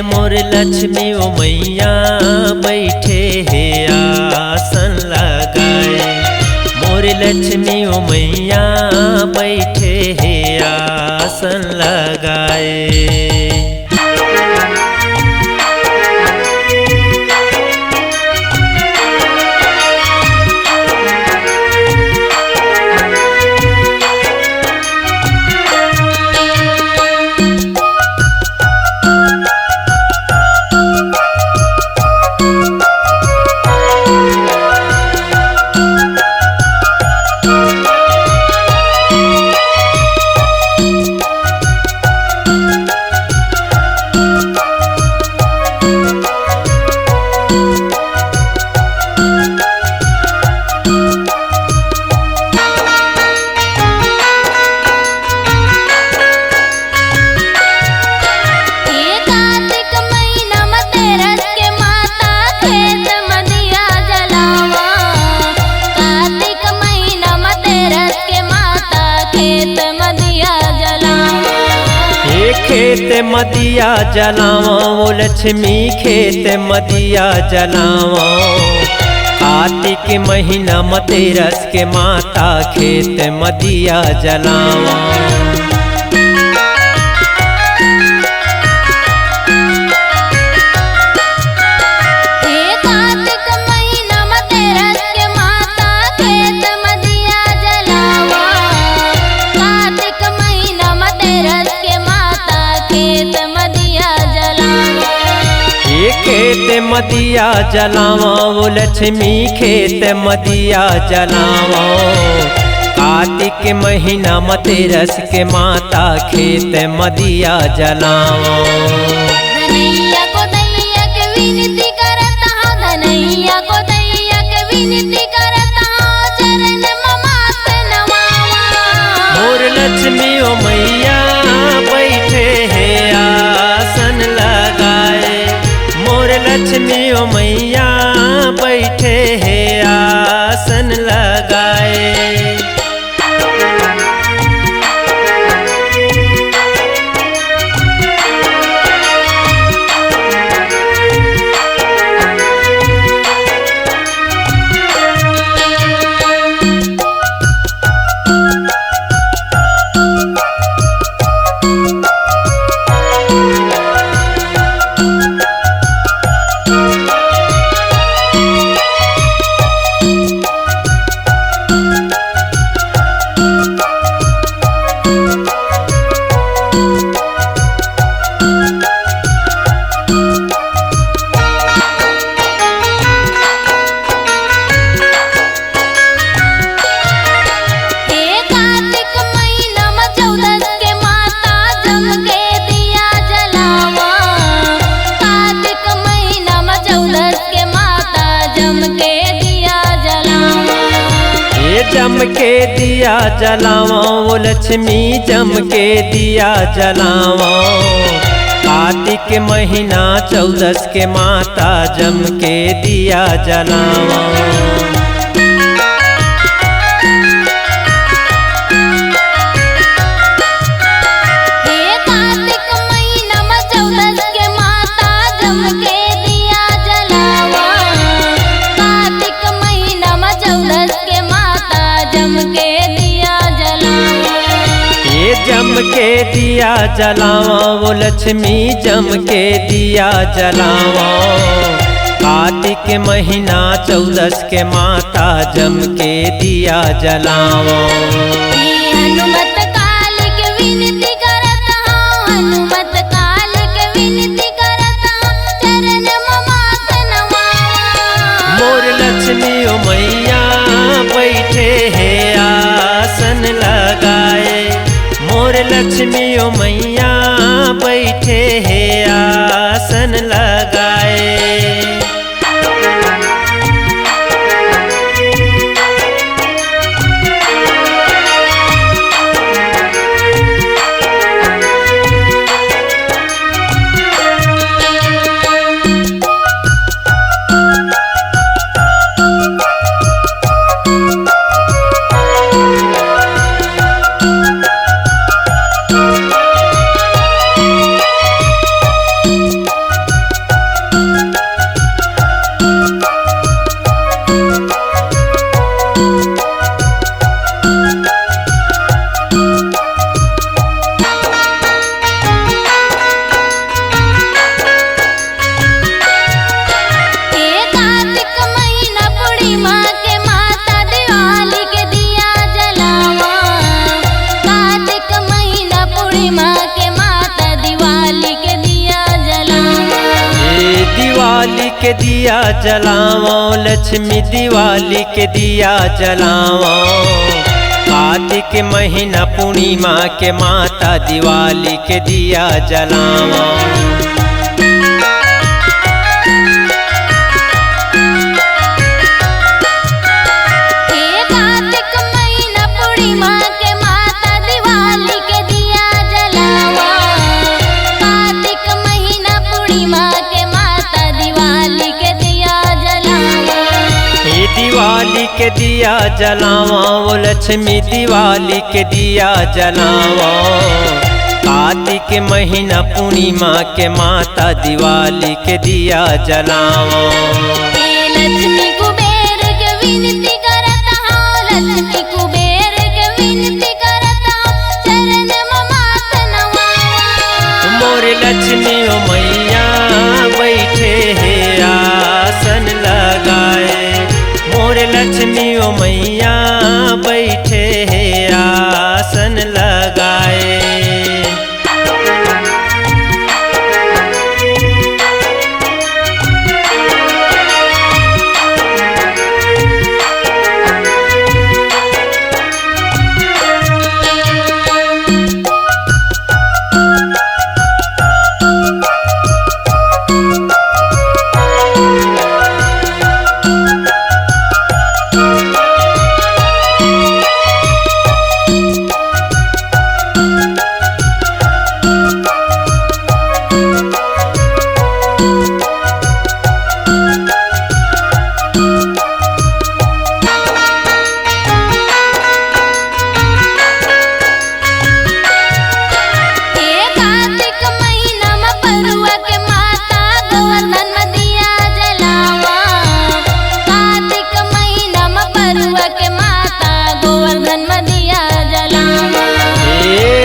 मोर लक्ष्मी ओ मैया बैठे है आसन लगाए। मोर लक्ष्मी ओ मैया बैठे है आसन लगाए। खेत मदिया जलावा वो लक्ष्मी खेत मदिया जलावा। कार्तिक महीना मतेरस के माता खेत मदिया जलावा। खेत मदिया जलावा वो लक्ष्मी खेत मदिया जलावा। कार्तिक महीना मतेरस के माता खेत मदिया जलावा। धनैया को दैया के विनती करता हूँ, धनैया को दैया के विनती करता हूँ, चरण ममात नवावा। मोर लक्ष्मी ओ मैया बैठे है आसन लगाए। मोर लक्ष्मी ओ मैया बैठे है आसन लगाए। जम के दिया जलावा वो लक्ष्मी जम के दिया जलावा। कार्तिक महीना 14 के माता जम के दिया जलावा। जम के दिया जलावा वो लक्ष्मी जम के दिया जलावा। कार्तिक महीना 14 के माता जम के दिया जलावा। हनुमत काल के विनती करता हूँ, हनुमत काल के विनती करता हूँ, चरण ममात नवावा। मोर लक्ष्मी ओ मैया बैठे है आसन लगाए। मोर लक्ष्मी ओ मैया बैठे है आसन लगाए। के दिया जलावो, लक्ष्मी दिवाली के दिया जलावो। कार्तिक महीना पूर्णिमा के माता दिवाली के दिया जलावो। दिवाली के दिया जलावा वो लक्ष्मी दिवाली के दिया जलावा। कार्तिक महीना पूर्णिमा के माता दिवाली के दिया जलावा। लक्ष्मी कुबेर के विनती करता हूँ, लक्ष्मी कुबेर के विनती करता हूँ, चरण में माथ नवावा। मोर लक्ष्मी ओ मैया बैठे है आसन लगाए। मोर लक्ष्मी ओ मैया बैठे है आसन लगाए।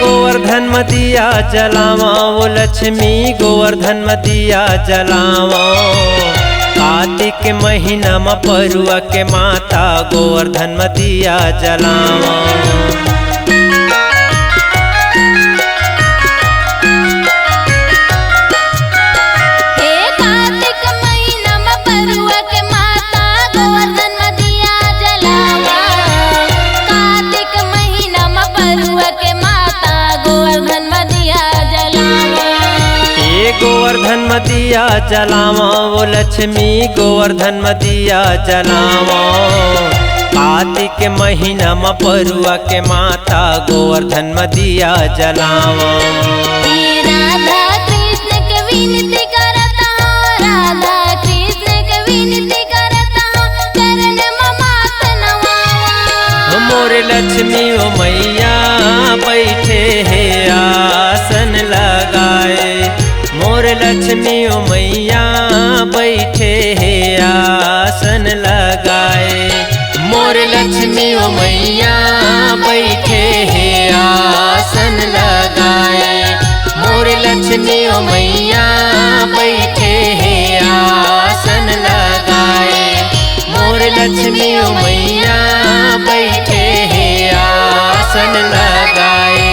गोवर्धन में दिया जलावा वो लक्ष्मी गोवर्धन में दिया जलावा। कार्तिक महीना में परुआ के माता गोवर्धन में दिया जलावा। गोवर्धन में दिया जलावा वो लक्ष्मी गोवर्धन में दिया जलावा। कार्तिक महीना में परुआ के माता गोवर्धन में दिया जलावा। राधा कृष्ण के विनती करता हूँ, राधा कृष्ण के विनती करता हूँ, चरण में माथ नवावा। मोर लक्ष्मी ओ मैया बैठे है आसन लगाए। मोर लक्ष्मी ओ मैया बैठे है आसन लगाए। मोर लक्ष्मी ओ मैया बैठे है आसन लगाए। मोर लक्ष्मी ओ मैया बैठे है आसन लगाए। मोर लक्ष्मी ओ मैया बैठे है आसन लगाए।